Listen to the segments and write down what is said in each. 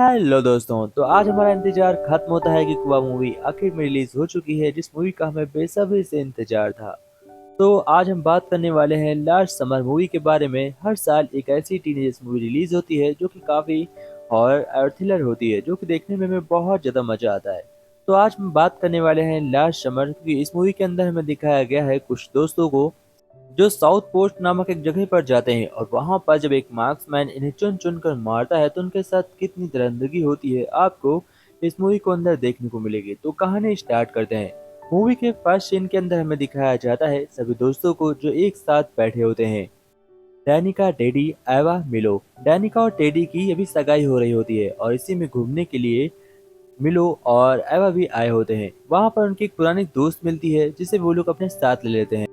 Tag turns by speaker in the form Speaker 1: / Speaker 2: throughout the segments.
Speaker 1: Hello दोस्तों, तो आज हमारा इंतजार खत्म होता है कि कुआ मूवी आखिर में रिलीज हो चुकी है, जिस मूवी का हमें बेसब्री से इंतजार था। तो आज हम बात करने वाले हैं लास्ट समर मूवी के बारे में। हर साल एक ऐसी टीनेजर्स मूवी रिलीज होती है जो कि काफी हॉरर और थ्रिलर होती है, जो कि देखने में हमें बहुत ज्यादा मजा आता है। तो आज हम बात करने वाले हैं लास्ट समर, क्योंकि इस मूवी के अंदर हमें दिखाया गया है कुछ दोस्तों को जो साउथ पोस्ट नामक एक जगह पर जाते हैं, और वहां पर जब एक मार्क्समैन इन्हें चुन चुन कर मारता है तो उनके साथ कितनी दरिंदगी होती है, आपको इस मूवी को अंदर देखने को मिलेगी। तो कहानी स्टार्ट करते हैं। मूवी के फर्स्ट सीन के अंदर हमें दिखाया जाता है सभी दोस्तों को जो एक साथ बैठे होते हैं। डैनिका, टेडी, एवा, मिलो। डैनिका और टेडी की अभी सगाई हो रही होती है, और इसी में घूमने के लिए मिलो और एवा भी आए होते हैं। वहां पर उनकी एक पुरानी दोस्त मिलती है जिसे वो लोग अपने साथ ले लेते हैं।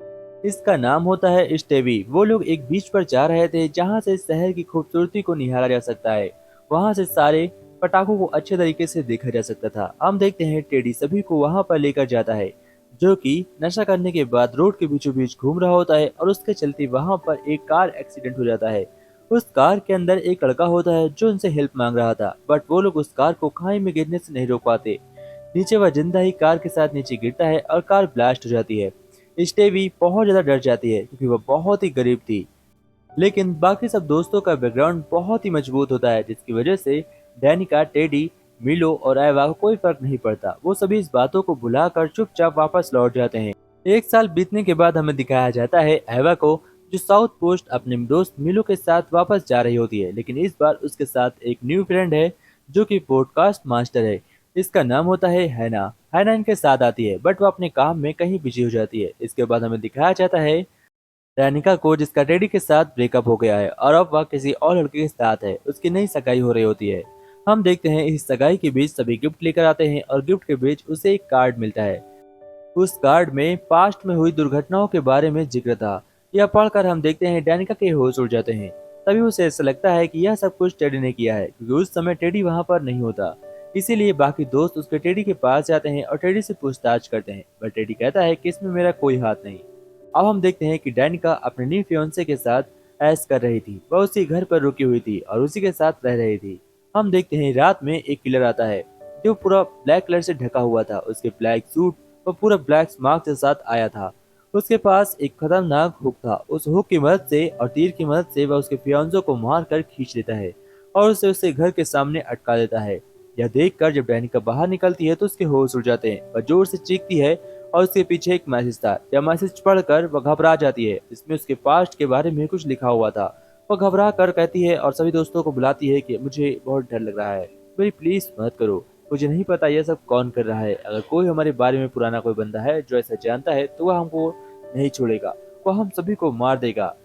Speaker 1: इसका नाम होता है स्टेवी। वो लोग एक बीच पर जा रहे थे जहां से शहर की खूबसूरती को निहारा जा सकता है। वहां से सारे पटाखों को अच्छे तरीके से देखा जा सकता था। हम देखते हैं टेडी सभी को वहां पर लेकर जाता है, जो कि नशा करने के बाद रोड के बीचों बीच घूम रहा होता है, और उसके चलते वहां पर एक कार एक्सीडेंट हो जाता है। उस कार के अंदर एक लड़का होता है जो उनसे हेल्प मांग रहा था, बट वो लोग उस कार को खाई में गिरने से नहीं रोक पाते। नीचे वह जिंदा ही कार के साथ नीचे गिरता है और कार ब्लास्ट हो जाती है। स्टेवी बहुत ज्यादा डर जाती है क्योंकि वह बहुत ही गरीब थी, लेकिन बाकी सब दोस्तों का बैकग्राउंड बहुत ही मजबूत होता है, जिसकी वजह से डैनिका, टेडी, मिलो और एवा को कोई फर्क नहीं पड़ता। वो सभी इस बातों को भुलाकर चुपचाप वापस लौट जाते हैं। एक साल बीतने के बाद हमें दिखाया जाता है एवा को, जो साउथ पोस्ट अपने दोस्त मिलो के साथ वापस जा रही होती है, लेकिन इस बार उसके साथ एक न्यू फ्रेंड है जो कि पॉडकास्ट मास्टर है। इसका नाम होता है हैना। हैना इनके साथ आती है, बट वो अपने काम में कहीं बिजी हो जाती है। इसके बाद हमें दिखाया जाता है डैनिका को, जिसका टेडी के साथ ब्रेकअप हो गया है और अब वह किसी और लड़के के साथ है। उसकी नई सगाई हो रही होती है। हम देखते हैं इस सगाई के बीच सभी गिफ्ट लेकर आते हैं, और गिफ्ट के बीच उसे एक कार्ड मिलता है। उस कार्ड में पास्ट में हुई दुर्घटनाओं के बारे में जिक्र था। यह पढ़कर हम देखते हैं डैनिका के होश उड़ जाते हैं। तभी उसे ऐसा लगता है कि यह सब कुछ टेडी ने किया है, क्योंकि उस समय टेडी वहां पर नहीं होता। इसीलिए बाकी दोस्त उसके टेडी के पास जाते हैं और टेडी से पूछताछ करते हैं, पर टेडी कहता है कि इसमें मेरा कोई हाथ नहीं। अब हम देखते हैं कि डैनिका अपने न्यू फियांसे के साथ ऐश कर रही थी। वह उसी घर पर रुकी हुई थी और उसी के साथ रह रही थी। हम देखते हैं रात में एक किलर आता है जो पूरा ब्लैक कलर से ढका हुआ था। उसके ब्लैक सूट और पूरा ब्लैक मार्क के साथ आया था। उसके पास एक खतरनाक हुक था। उस हुक की मदद से और तीर की मदद से वह उसके फियांसों को मार कर खींच लेता है और उसे उसके घर के सामने अटका देता है। यह देखकर जब डैनिका बाहर निकलती है तो उसके होश उड़ जाते हैं। वह जोर से चीखती है और उसके पीछे एक मैसेज था। यह मैसेज पढ़कर वह घबरा जाती है। इसमें उसके पास्ट के बारे में कुछ लिखा हुआ था। वह घबरा कर कहती है और सभी दोस्तों को बुलाती है कि मुझे बहुत डर लग रहा है, मेरी प्लीज मदद करो। मुझे नहीं पता यह सब कौन कर रहा है। अगर कोई हमारे बारे में पुराना कोई बंदा है जो ऐसा जानता है तो वह हमको नहीं छोड़ेगा, वह हम सभी को मार देगा।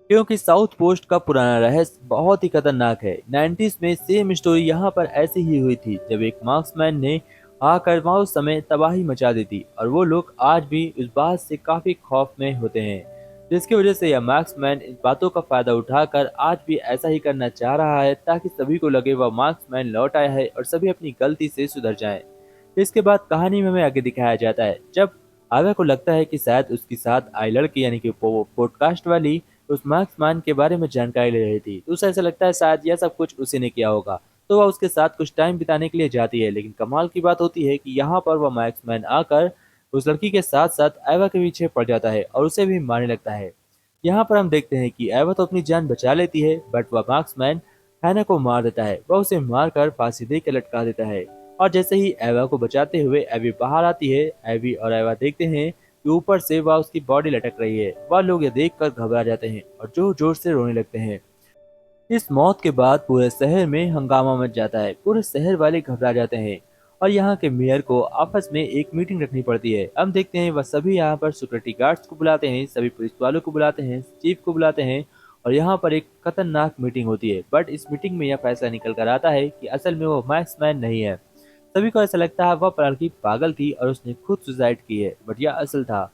Speaker 1: क्योंकि साउथ पोस्ट का पुराना रहस्य बहुत ही खतरनाक है। 90s में सेम स्टोरी यहाँ पर ऐसी ही हुई थी, जब एक मार्क्समैन ने आकर वहाँ उस समय तबाही मचा दी थी, और वो लोग आज भी इस बात से काफी खौफ में होते हैं, जिसकी वजह से यह मार्क्समैन इस बातों का फायदा उठाकर आज भी ऐसा ही करना चाह रहा है, ताकि सभी को लगे वह मार्क्समैन लौट आया है और सभी अपनी गलती से सुधर जाएं। इसके बाद कहानी में हमें आगे दिखाया जाता है जब आगा को लगता है कि शायद उसके साथ आई लड़की यानी कि पॉडकास्ट वाली उस मार्क्समैन के बारे में जानकारी ले रही थी, तो उसे ऐसा लगता है शायद यह सब कुछ उसी ने किया होगा। तो वह उसके साथ कुछ टाइम बिताने के लिए जाती है, लेकिन कमाल की बात होती है कि यहाँ पर वह मार्क्समैन आकर उस लड़की के साथ साथ एवा के पीछे पड़ जाता है और उसे भी मारने लगता है। यहाँ पर हम देखते हैं कि एवा तो अपनी जान बचा लेती है, बट वह मार्क्समैन हैना को मार देता है। वह उसे मारकर फांसी दे के लटका देता है। और जैसे ही एवा को बचाते हुए एवी बाहर आती है, एवी और एवा देखते हैं कि ऊपर से वह उसकी बॉडी लटक रही है। वह लोग ये देखकर घबरा जाते हैं और जोर जोर से रोने लगते हैं। इस मौत के बाद पूरे शहर में हंगामा मच जाता है। पूरे शहर वाले घबरा जाते हैं और यहाँ के मेयर को आपस में एक मीटिंग रखनी पड़ती है। हम देखते हैं वह सभी यहाँ पर सिक्योरिटी गार्ड्स को बुलाते हैं, सभी पुलिस वालों को बुलाते हैं, चीफ को बुलाते हैं, और यहाँ पर एक खतरनाक मीटिंग होती है। बट इस मीटिंग में यह फैसला निकल कर आता है कि असल में वो मैक्समैन नहीं है। सभी को ऐसा लगता है वह लड़की पागल थी और उसने खुद सुसाइड की है, बट यह असल था।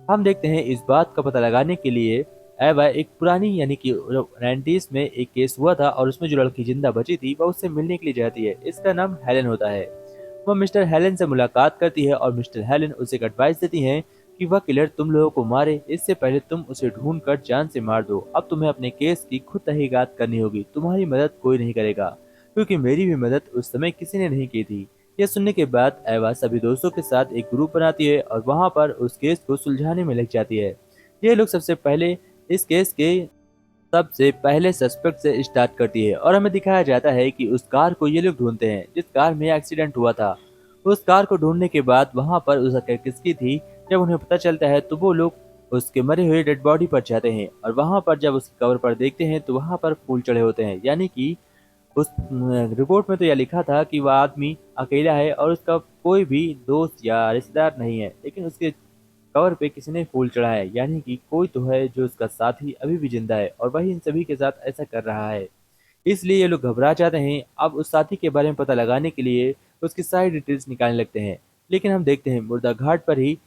Speaker 1: हम देखते हैं इस बात का पता लगाने के लिए एवा एक पुरानी यानी कि 90s में एक केस हुआ था, और उसमें जो लड़की जिंदा बची थी वह उससे मिलने के लिए जाती है। इसका नाम हेलेन होता है। वह मिस्टर हेलेन से मुलाकात करती है और मिस्टर हेलेन उसे एक एडवाइस देती हैं कि वह किलर तुम लोगों को मारे इससे पहले तुम उसे ढूंढ कर जान से मार दो। अब तुम्हें अपने केस की खुद तहकीकात करनी होगी, तुम्हारी मदद कोई नहीं करेगा। क्योंकि मेरी भी मदद उस समय किसी ने नहीं की थी। यह सुनने के बाद एवा सभी दोस्तों के साथ एक ग्रुप बनाती है और वहां पर उस केस को सुलझाने में लग जाती है। ये लोग सबसे पहले इस केस के सबसे पहले सस्पेक्ट से स्टार्ट करती है और हमें दिखाया जाता है कि उस कार को ये लोग ढूंढते हैं जिस कार में एक्सीडेंट हुआ था। उस कार को ढूंढने के बाद वहां पर उस हत्या किसकी थी, जब उन्हें पता चलता है तो वो लोग उसके मरे हुए डेड बॉडी पर जाते हैं और वहां पर जब उसकी कवर पर देखते हैं तो वहां पर फूल चढ़े होते हैं। यानी कि उस रिपोर्ट में तो यह लिखा था कि वह आदमी अकेला है और उसका कोई भी दोस्त या रिश्तेदार नहीं है, लेकिन उसके कवर पे किसी ने फूल चढ़ाया है। यानी कि कोई तो है जो उसका साथी अभी भी जिंदा है और वही इन सभी के साथ ऐसा कर रहा है। इसलिए ये लोग घबरा जाते हैं। अब उस साथी के बारे में पता लगाने के लिए उसकी सारी डिटेल्स निकालने लगते हैं। लेकिन हम देखते हैं मुर्दा घाट पर ही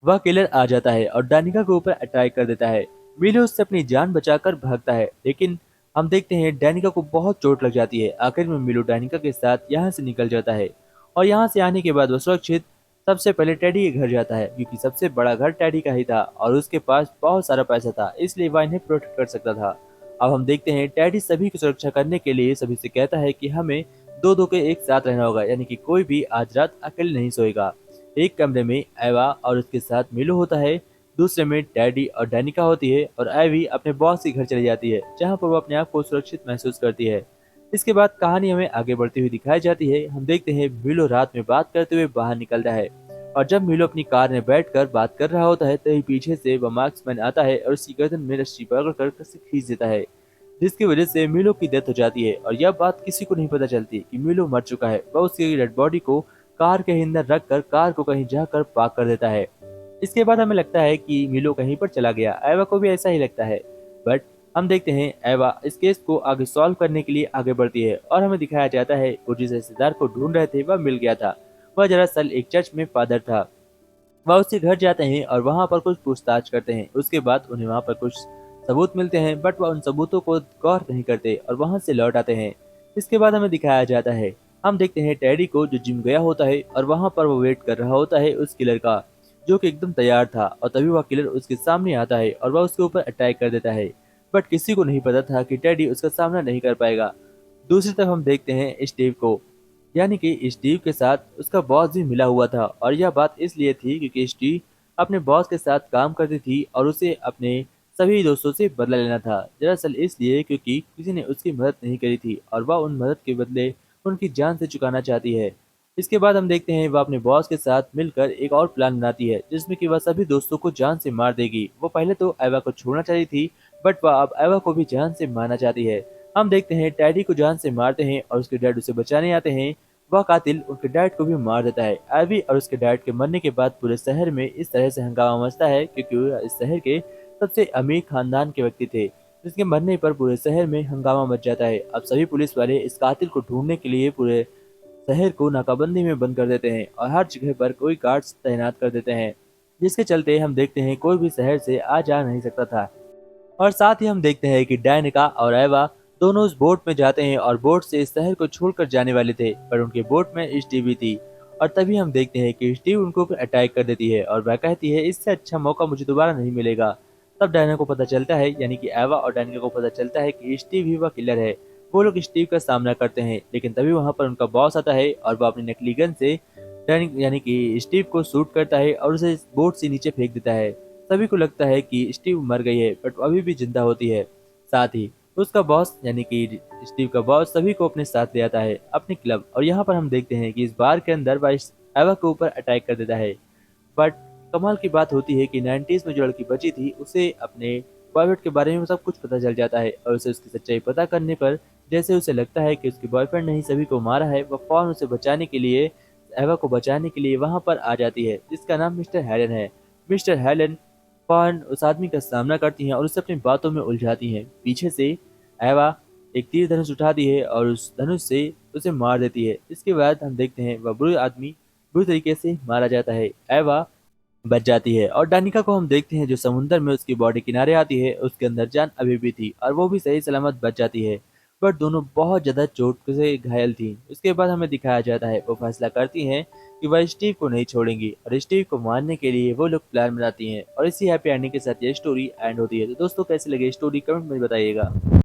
Speaker 1: वह किलर आ जाता है और डानिका के ऊपर अटैक कर देता है। मिलो उससे अपनी जान बचाकर भागता है, लेकिन हम देखते हैं डैनिका को बहुत चोट लग जाती है। आखिर में मिलो डैनिका के साथ यहाँ से निकल जाता है और यहाँ से आने के बाद वह सुरक्षित सबसे पहले टेडी के घर जाता है, क्योंकि सबसे बड़ा घर टेडी का ही था और उसके पास बहुत सारा पैसा था, इसलिए वह इन्हें प्रोटेक्ट कर सकता था। अब हम देखते हैं टेडी सभी की सुरक्षा करने के लिए सभी से कहता है कि हमें दो दो के एक साथ रहना होगा, यानी कि कोई भी आज रात अकेले नहीं सोएगा। एक कमरे में एवा और उसके साथ मिलो होता है, दूसरे में डैडी और डैनिका होती है और एवी अपने बॉस के घर चली जाती है, जहां पर वो अपने आप को सुरक्षित महसूस करती है। इसके बाद कहानी हमें आगे बढ़ती हुई दिखाई जाती है। हम देखते हैं मिलो रात में बात करते हुए बाहर निकलता है और जब मिलो अपनी कार में बैठकर बात कर रहा होता है तभी पीछे से वह मार्क्समैन आता है और उसकी गर्दन में रस्सी पकड़कर कसे खींच देता है, जिसकी वजह से मिलो की डेथ हो जाती है। और यह बात किसी को नहीं पता चलती कि मिलो मर चुका है। वह उसकी डेड बॉडी को कार के अंदर रखकर कार को कहीं जाकर पार्क कर देता है। इसके बाद हमें लगता है कि मिलो कहीं पर चला गया। एवा को भी ऐसा ही लगता है, बट हम देखते हैं एवा इस केस को आगे सॉल्व करने के लिए आगे बढ़ती है और हमें दिखाया जाता है वो जिस रिश्तेदार को ढूंढ रहे थे वह मिल गया था। वह दरअसल एक चर्च में फादर था। वह उसके घर जाते हैं और वहां पर कुछ पूछताछ करते हैं। उसके बाद उन्हें वहां पर कुछ सबूत मिलते हैं, बट वह उन सबूतों को गौर नहीं करते और वहां से लौट आते हैं। इसके बाद हमें दिखाया जाता है, हम देखते हैं टेडी को जो जिम गया होता है और वहां पर वो वेट कर रहा होता है उस किलर का, जो कि एकदम तैयार था। और तभी वह किलर उसके सामने आता है और वह उसके ऊपर अटैक कर देता है, बट किसी को नहीं पता था कि टेडी उसका सामना नहीं कर पाएगा। दूसरी तरफ हम देखते हैं स्टीव को, यानी कि स्टीव के साथ उसका बॉस भी मिला हुआ था और यह बात इसलिए थी क्योंकि स्टीव अपने बॉस के साथ काम करती थी और उसे अपने सभी दोस्तों से बदला लेना था। दरअसल इसलिए क्योंकि किसी ने उसकी मदद नहीं करी थी और वह उन मदद के बदले उनकी जान से चुकाना चाहती है। इसके बाद हम देखते हैं वह अपने बॉस के साथ मिलकर एक और प्लान बनाती है जिसमें कि वह सभी दोस्तों को जान से मार देगी। वो पहले तो एवा को छोड़ना चाहती थी, बट वह अब एवा को भी जान से मारना चाहती है। हम देखते हैं टैडी को जान से मारते हैं और उसके डैड उसे बचाने आते हैं। वह कातिल उनके डैड को भी मार देता है। एवी और उसके डैड के मरने के बाद पूरे शहर में इस तरह से हंगामा मचता है क्योंकि वह इस शहर के सबसे अमीर खानदान के व्यक्ति थे, जिसके मरने पर पूरे शहर में हंगामा मच जाता है। अब सभी पुलिस वाले इस कातिल को ढूंढने के लिए पूरे शहर को नाकाबंदी में बंद कर देते हैं और हर जगह पर कोई गार्ड्स तैनात कर देते हैं, जिसके चलते हम देखते हैं कोई भी शहर से आ जा नहीं सकता था। और साथ ही हम देखते हैं कि डैनिका और एवा दोनों उस बोट में जाते हैं और बोट से इस शहर को छोड़कर जाने वाले थे, पर उनके बोट में स्टीव भी थी। और तभी हम देखते हैं कि स्टीव उनको ऊपर अटैक कर देती है और वह कहती है इससे अच्छा मौका मुझे दोबारा नहीं मिलेगा। तब डायना को पता चलता है, यानी कि एवा और डैनिका को पता चलता है कि स्टीव ही वह किलर है। वो लोग स्टीव का सामना करते हैं, लेकिन तभी वहां पर उनका बॉस आता है और वह अपनी नकली गन से यानी कि स्टीव को शूट करता है और उसे बोट से नीचे फेंक देता है। सभी को लगता है कि स्टीव मर गई है, बट वो अभी भी जिंदा होती है। साथ ही उसका बॉस यानी कि स्टीव का बॉस सभी को अपने साथ ले आता है अपने क्लब, और यहाँ पर हम देखते हैं कि इस बार के अंदर वह इस एवा के ऊपर अटैक कर देता है। बट कमाल की बात होती है कि 90s में जो लड़की बची थी उसे अपने बॉयफ्रेंड के बारे में सब कुछ पता चल जाता है और उसे उसकी सच्चाई पता करने पर जैसे उसे लगता है कि उसके बॉयफ्रेंड ने ही सभी को मारा है, वह फौरन उसे बचाने के लिए एवा को बचाने के लिए वहां पर आ जाती है, जिसका नाम मिस्टर हेलन है। मिस्टर हेलन फौरन उस आदमी का सामना करती हैं और उसे अपनी बातों में उलझाती हैं। पीछे से एवा एक तीर धनुष उठाती है और उस धनुष से उसे मार देती है। इसके बाद हम देखते हैं वह बुरे आदमी बुरी तरीके से मारा जाता है। एवा बच जाती है और डानिका को हम देखते हैं जो समुद्र में उसकी बॉडी किनारे आती है, उसके अंदर जान अभी भी थी और वो भी सही सलामत बच जाती है, बट दोनों बहुत ज्यादा चोट से घायल थी। उसके बाद हमें दिखाया जाता है वो फैसला करती हैं कि वह स्टीव को नहीं छोड़ेंगी और स्टीव को मारने के लिए वो लोग प्लान बनाती हैं और इसी हैप्पी एंडिंग के साथ ये स्टोरी एंड होती है। तो दोस्तों कैसी लगी स्टोरी कमेंट में बताइएगा।